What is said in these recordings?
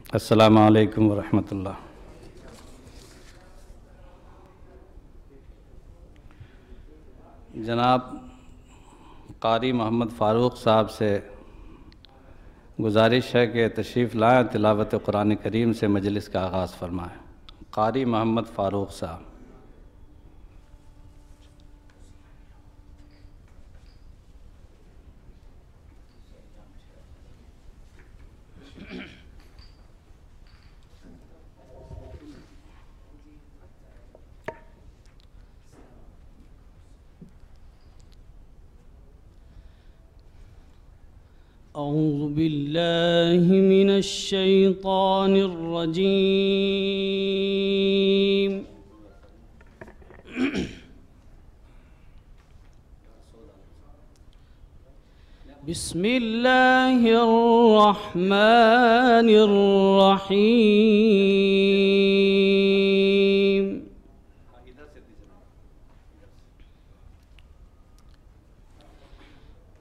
अस्सलामु अलैकुम वरहमतुल्लाह। जनाब कारी मोहम्मद फ़ारूक साहब से गुजारिश है कि तशरीफ़ लाएँ, तिलावत कुरान करीम से मजलिस का आगाज़ फरमाएँ। कारी मोहम्मद फ़ारूक साहब। أعوذ بالله من الشيطان الرجيم. بسم الله الرحمن الرحيم.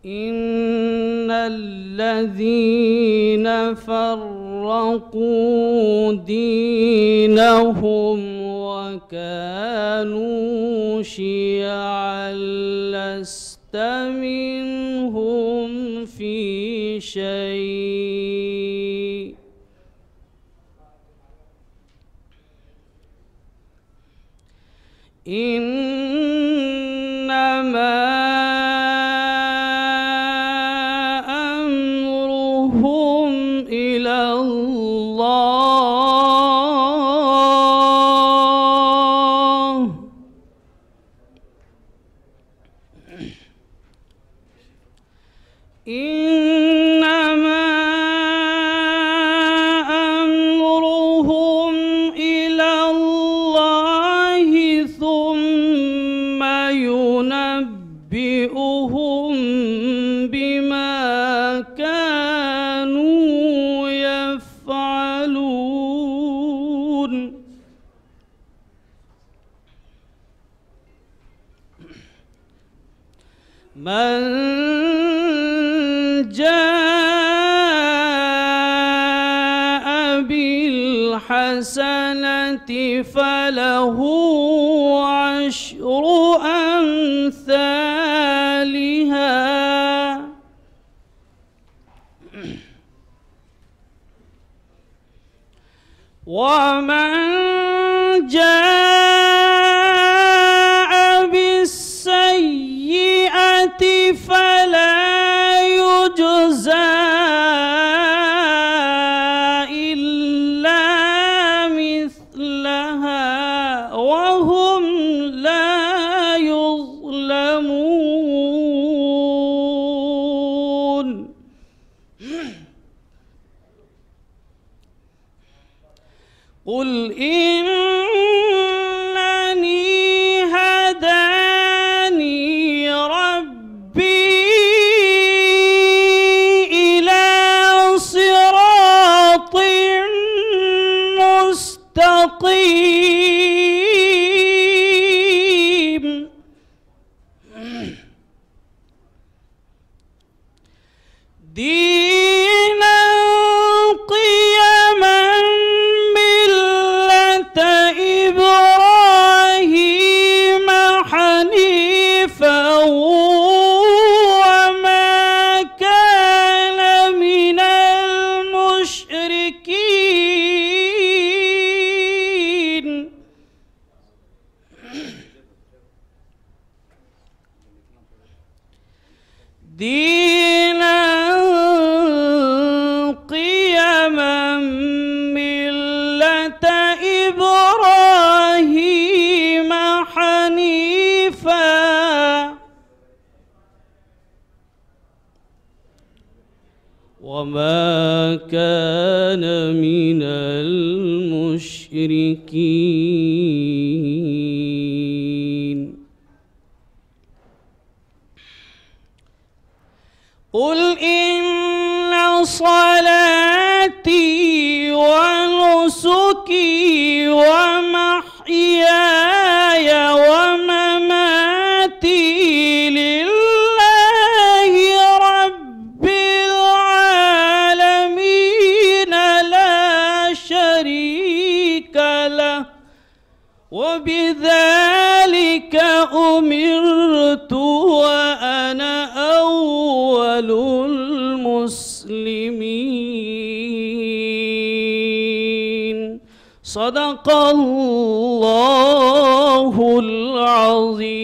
إن الذين فرقوا دينهم وكانوا شيعا لست منهم في شيء إنما من جاء بالحسنة فله عشر أمثالها ومن جاء بالسيئة فلا يجزى إلا مثلها وهم لا يظلمون. قل إنني هداني ربي إلى صراط مستقيم دينا قيما ملة إبراهيم حنيفا وما كان من المشركين دينا قيما ملة إبراهيم حنيفا وما كان من المشركين. قل إن صلاتي ونسكي ومحياي ومماتي لله رب العالمين لا وبذلك أمرت وأنا أول المسلمين. صدق الله العظيم.